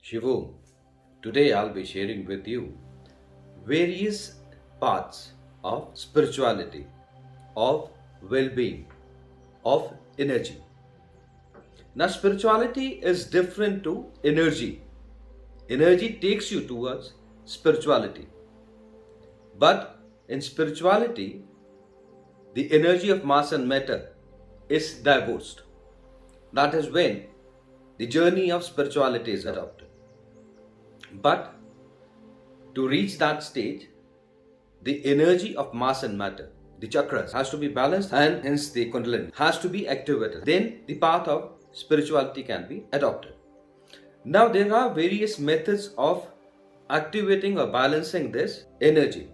Shivu, today I'll be sharing with you various parts of spirituality, of well being, of energy. Now, spirituality is different to energy. Energy takes you towards spirituality, but in spirituality, the energy of mass and matter is divorced. That is when the journey of spirituality is adopted. But to reach that stage, the energy of mass and matter, the chakras, has to be balanced and hence the Kundalini has to be activated. Then the path of spirituality can be adopted. Now, there are various methods of activating or balancing this energy.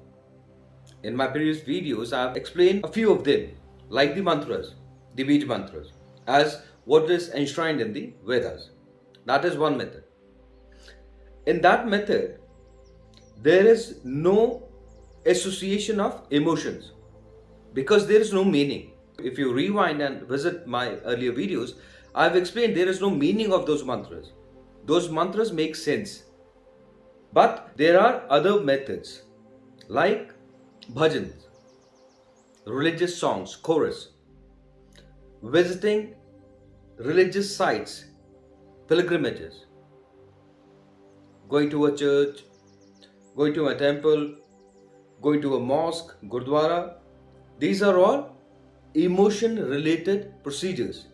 In my previous videos, I have explained a few of them, like the mantras, the Bij mantras, as what is enshrined in the Vedas. That is one method. In that method, there is no association of emotions because there is no meaning. If you rewind and visit my earlier videos, I have explained there is no meaning of those mantras. Those mantras make sense. But there are other methods like bhajans, religious songs, chorus, visiting religious sites, pilgrimages, going to a church, going to a temple, going to a mosque, gurdwara. These are all emotion related procedures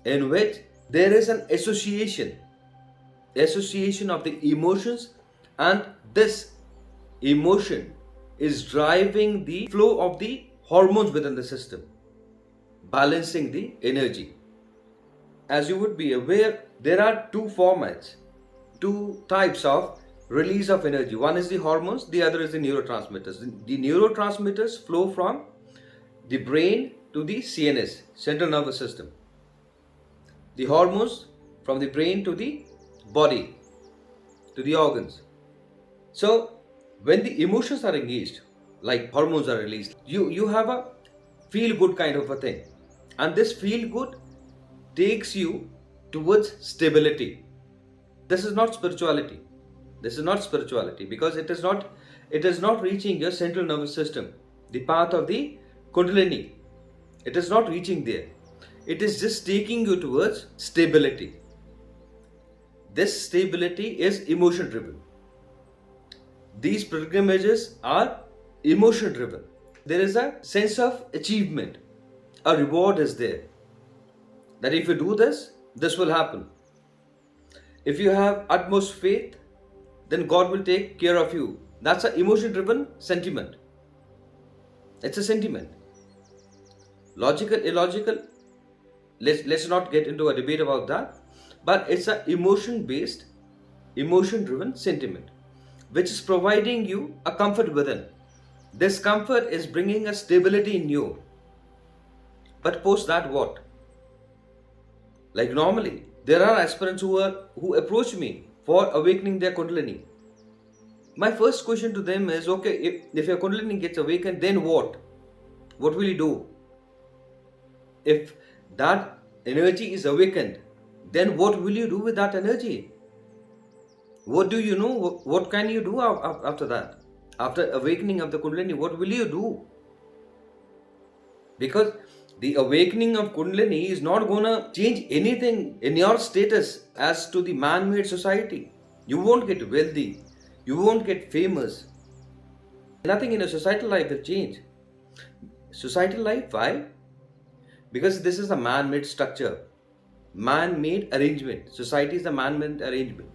in which there is an association of the emotions, and this emotion is driving the flow of the hormones within the system, balancing the energy. As you would be aware, there are two formats, two types of release of energy. One is the hormones, the other is the neurotransmitters. The neurotransmitters flow from the brain to the CNS, central nervous system. The hormones from the brain to the body, to the organs. So when the emotions are engaged, like hormones are released, you have a feel good kind of a thing, and this feel good takes you towards stability. This is not spirituality. This is not spirituality because it is not reaching your central nervous system, the path of the Kundalini. It is not reaching there. It is just taking you towards stability. This stability is emotion driven. These pilgrimages are emotion driven. There is a sense of achievement. A reward is there. That if you do this, this will happen. If you have utmost faith, then God will take care of you. That's an emotion driven sentiment. It's a sentiment. Logical, illogical, let's not get into a debate about that. But it's an emotion based, emotion driven sentiment which is providing you a comfort within. This comfort is bringing a stability in you. But post that, what? Like normally, there are aspirants who approach me for awakening their Kundalini. My first question to them is, okay, if your Kundalini gets awakened, then what? What will you do? If that energy is awakened, then what will you do with that energy? What do you know? What can you do after that? After awakening of the Kundalini, what will you do? Because the awakening of Kundalini is not going to change anything in your status as to the man-made society. You won't get wealthy. You won't get famous. Nothing in a societal life will change. Societal life, why? Because this is a man-made structure. Man-made arrangement. Society is a man-made arrangement.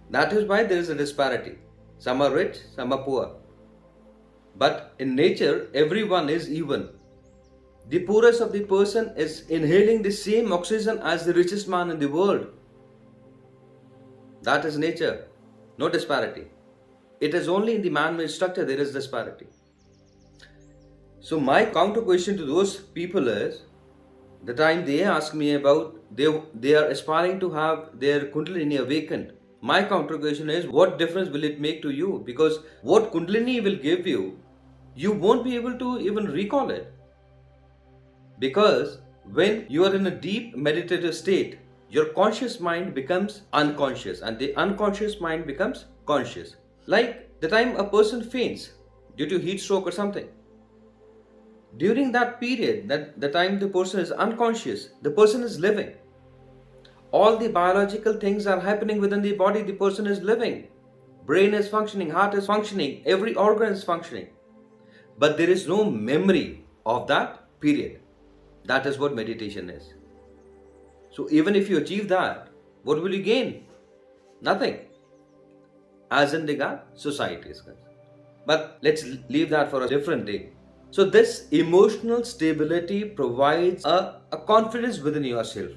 That is why there is a disparity. Some are rich, some are poor. But in nature, everyone is even. The poorest of the person is inhaling the same oxygen as the richest man in the world. That is nature. No disparity. It is only in the man-made structure there is disparity. So my counter question to those people is, the time they ask me about they are aspiring to have their Kundalini awakened, my counter question is, what difference will it make to you? Because what Kundalini will give you, you won't be able to even recall it. Because when you are in a deep meditative state, your conscious mind becomes unconscious and the unconscious mind becomes conscious. Like the time a person faints due to heat stroke or something, during that period, that the time the person is unconscious, the person is living. All the biological things are happening within the body, the person is living. Brain is functioning, heart is functioning, every organ is functioning. But there is no memory of that period. That is what meditation is. So even if you achieve that, what will you gain? Nothing. As in the society is concerned. But let's leave that for a different day. So this emotional stability provides a confidence within yourself.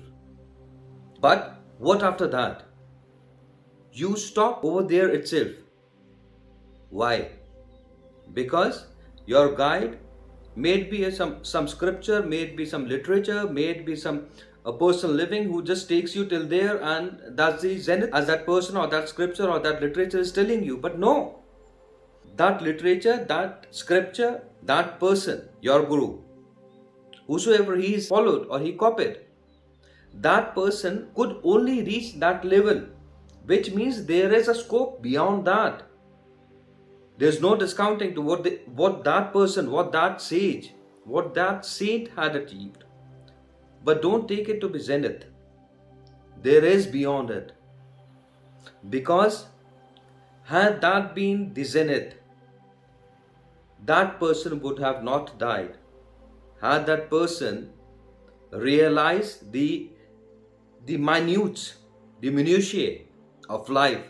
But what after that? You stop over there itself. Why? Because your guide may be some scripture, may be some literature, may be some a person living who just takes you till there, and that's the zenith as that person or that scripture or that literature is telling you. But no, that literature, that scripture, that person, your guru, whosoever he is followed or he copied, that person could only reach that level, which means there is a scope beyond that. There's no discounting to what that person, what that sage, what that saint had achieved. But don't take it to be zenith. There is beyond it. Because had that been the zenith, that person would have not died. Had that person realized the minutes, the minutiae of life,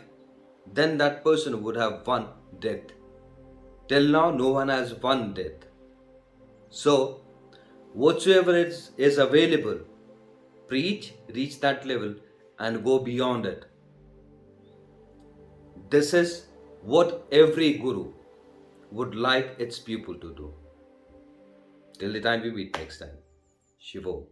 then that person would have won death. Till now, no one has won death. So, whatsoever is available, preach, reach that level, and go beyond it. This is what every guru would like its pupil to do. Till the time we meet next time. Shivo.